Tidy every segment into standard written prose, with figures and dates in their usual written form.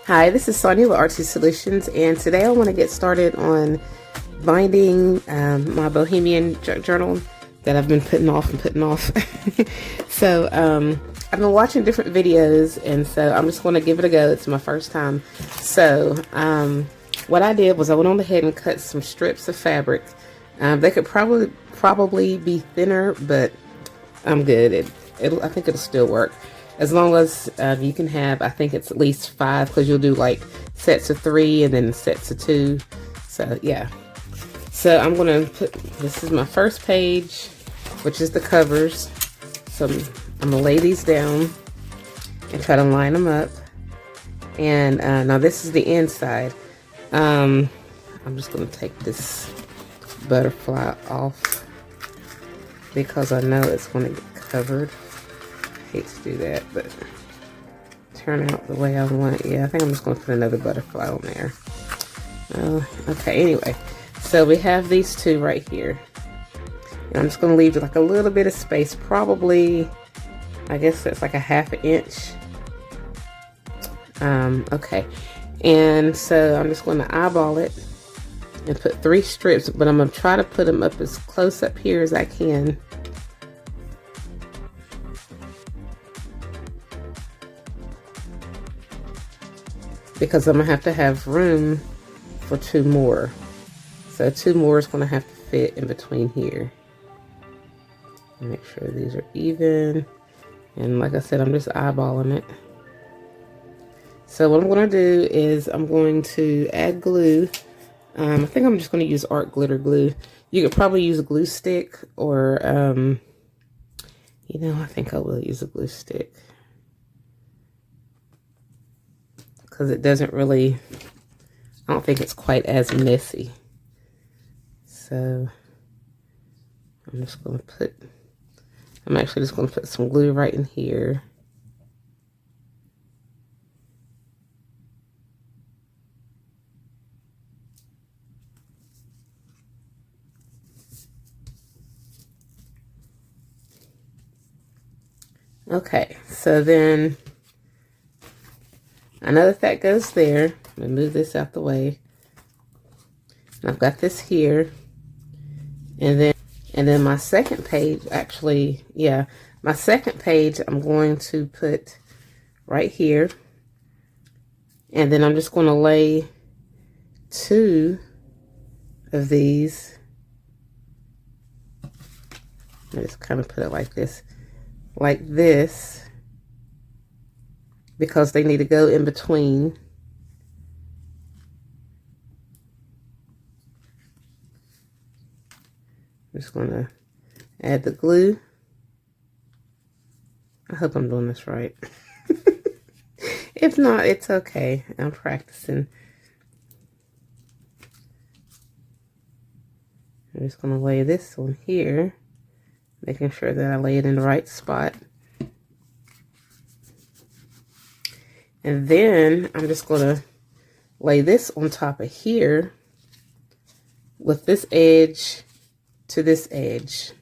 Hi, this is Sonia with Artsy Solutions, and today I want to get started on binding my bohemian junk journal that I've been putting off and putting off. So I've been watching different videos, and so I'm just going to give it a go. It's my first time. So what I did was I went on ahead and cut some strips of fabric. They could probably be thinner, but I'm good. I think it'll still work. As long as you can have, I think it's at least 5, because you'll do like sets of 3 and then sets of 2. So yeah. So I'm going to put, this is my first page, which is the covers. So I'm going to lay these down and try to line them up. And now this is the inside. I'm just going to take this butterfly off because I know it's going to get covered. Hate to do that, but turn out the way I want it. Yeah, I think I'm just going to put another butterfly on there. Okay, anyway, so we have these two right here, and I'm just going to leave like a little bit of space, probably, I guess that's like a ½ inch. Okay, and so I'm just going to eyeball it and put 3 strips, but I'm going to try to put them up as close up here as I can. Because I'm going to have room for 2 more. So 2 more is going to have to fit in between here. Make sure these are even. And like I said, I'm just eyeballing it. So what I'm going to do is I'm going to add glue. I think I'm just going to use art glitter glue. You could probably use a glue stick, or, you know, I think I will use a glue stick. Because it doesn't really, I don't think it's quite as messy. So I'm just going to put, I'm actually just going to put some glue right in here. Okay, so then I know that goes there. I'm going to move this out the way. And I've got this here. And then my second page, actually, yeah, my second page I'm going to put right here. And then I'm just going to lay 2 of these. I just kind of put it like this. Because they need to go in between. I'm just going to add the glue. I hope I'm doing this right. If not, it's okay. I'm practicing. I'm just going to lay this on here, making sure that I lay it in the right spot. And then I'm just going to lay this on top of here with this edge to this edge,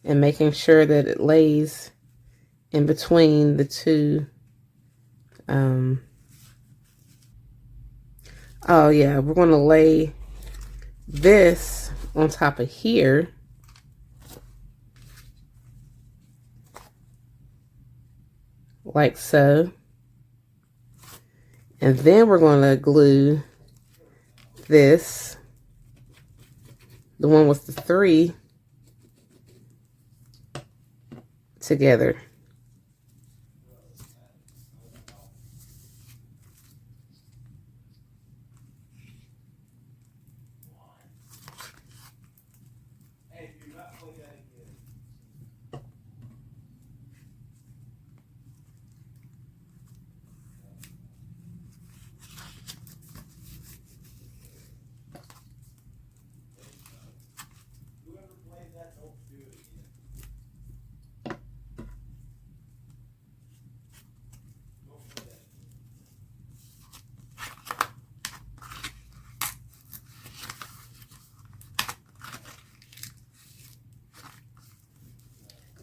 and making sure that it lays in between the 2. Oh yeah, we're going to lay this on top of here. Like so. And then we're going to glue this, the one with the 3, together.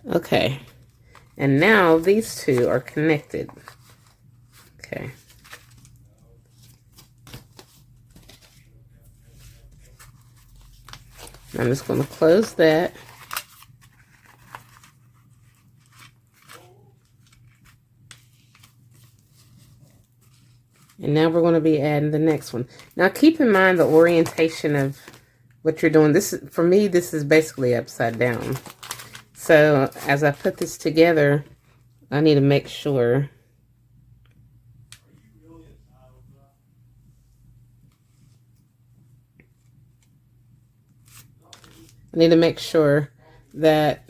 Okay, and now these 2 are connected. Okay, I'm just going to close that. And now we're going to be adding the next one. Now keep in mind the orientation of what you're doing. This is, for me, this is basically upside down. So as I put this together, I need to make sure that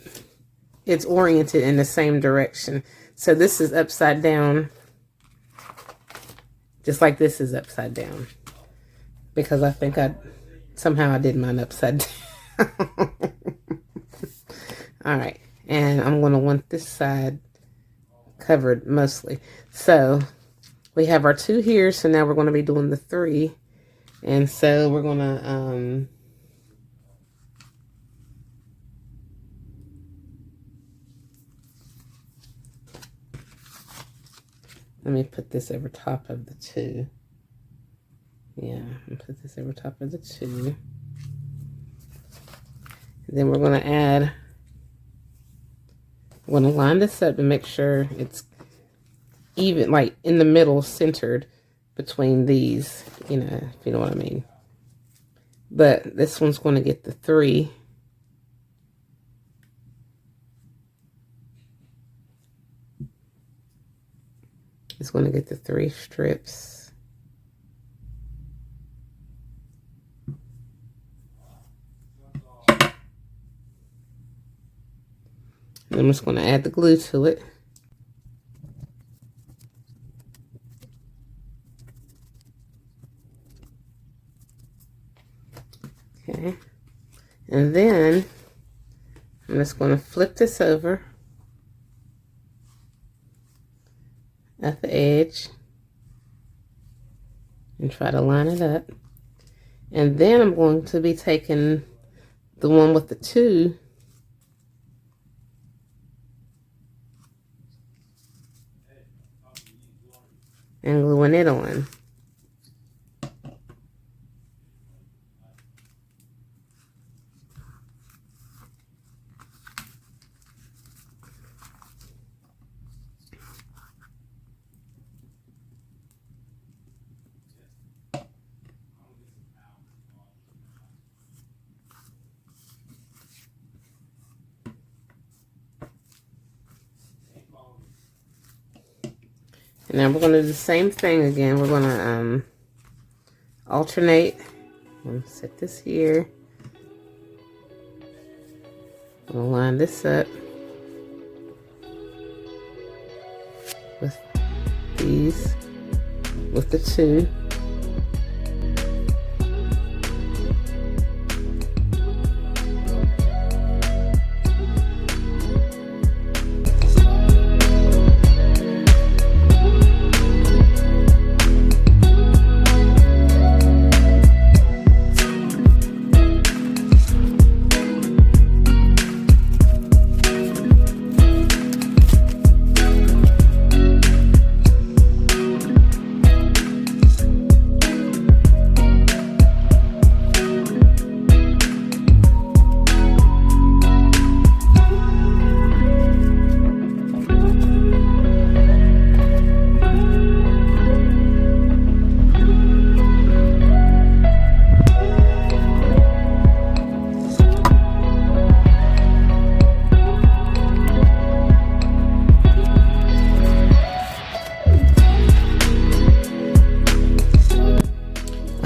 it's oriented in the same direction. So this is upside down, just like this is upside down, because I think somehow I did mine upside down. All right, and I'm going to want this side covered mostly. So we have our 2 here, so now we're going to be doing the 3. And so we're going to let me put this over top of the 2. Yeah, and put this over top of the 2. And then we're going to add, we're going to line this up to make sure it's even, like in the middle, centered between these, you know, if you know what I mean. But this one's going to get the 3. It's going to get the 3 strips. And I'm just going to add the glue to it. Okay. And then I'm just going to flip this over at the edge and try to line it up. And then I'm going to be taking the one with the 2 and gluing it on. And now we're going to do the same thing again. We're going to alternate. I'm going to set this here. I'm going to line this up with these, with the 2.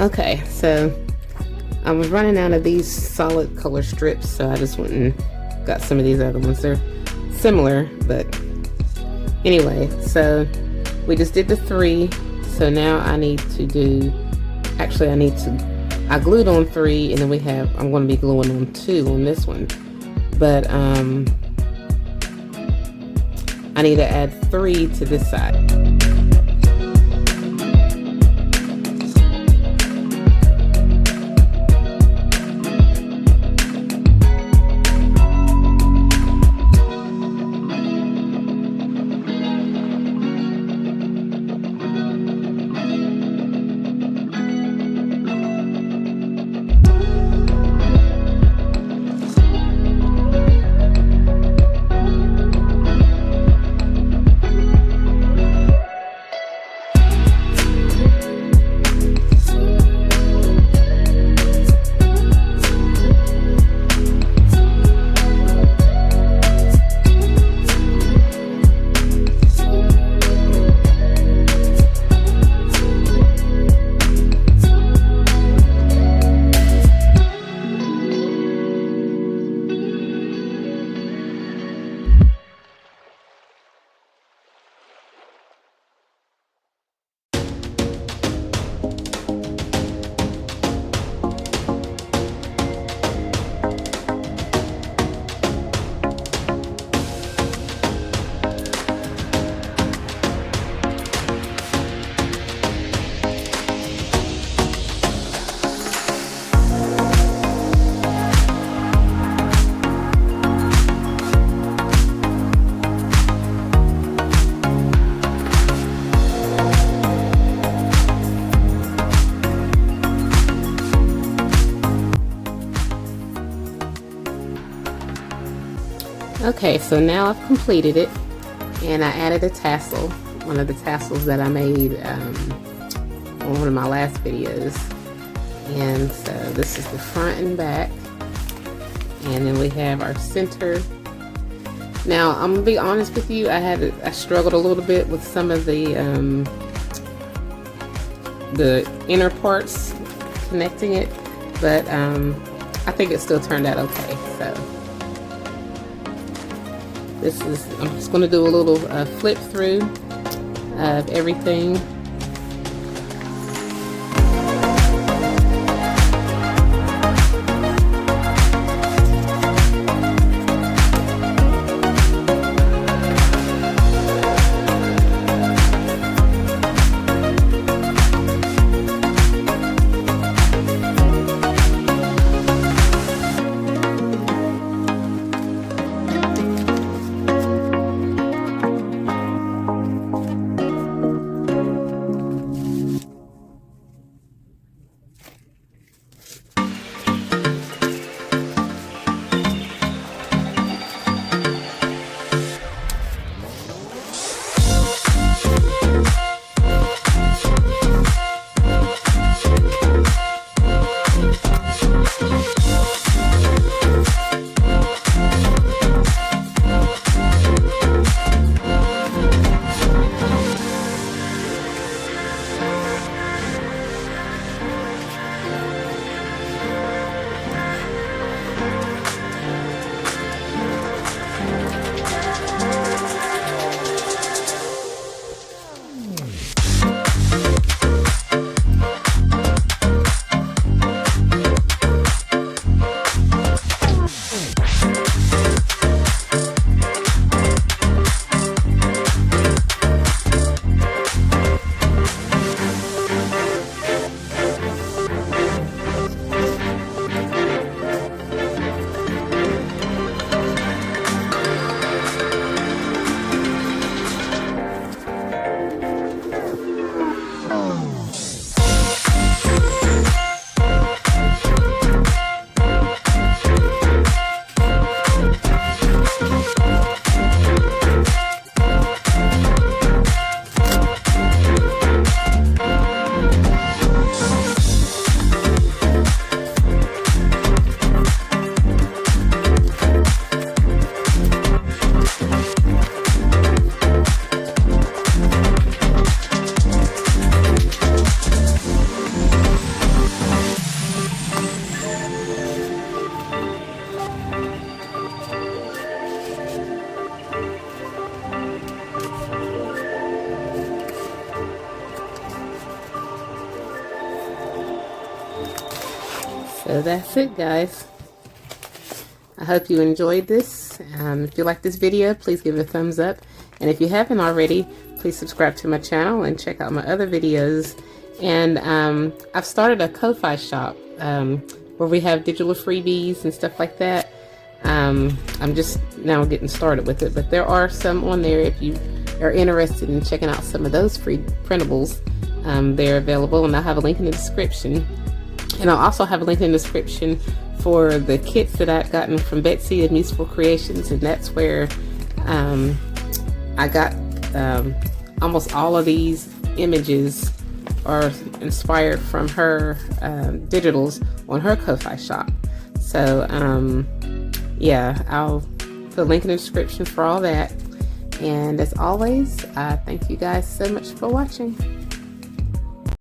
Okay, so I was running out of these solid color strips, so I just went and got some of these other ones. They're similar, but anyway, so we just did the 3. So now I need to do, actually I glued on 3, and then I'm going to be gluing on 2 on this one. But I need to add 3 to this side. Okay, so now I've completed it, and I added a tassel, one of the tassels that I made on one of my last videos. And so this is the front and back, and then we have our center. Now I'm gonna be honest with you, I struggled a little bit with some of the inner parts connecting it, but I think it still turned out okay. So I'm just going to do a little flip through of everything. So that's it, guys. I hope you enjoyed this. If you like this video, please give it a thumbs up. And if you haven't already, please subscribe to my channel and check out my other videos. And I've started a Ko-Fi shop where we have digital freebies and stuff like that. I'm just now getting started with it, but there are some on there if you are interested in checking out some of those free printables. They're available, and I'll have a link in the description. And I'll also have a link in the description for the kits that I've gotten from Betsy of Museful Creations, and that's where I got almost all of these images are inspired from her digitals on her Ko-Fi shop. So yeah, I'll put a link in the description for all that. And as always, I thank you guys so much for watching.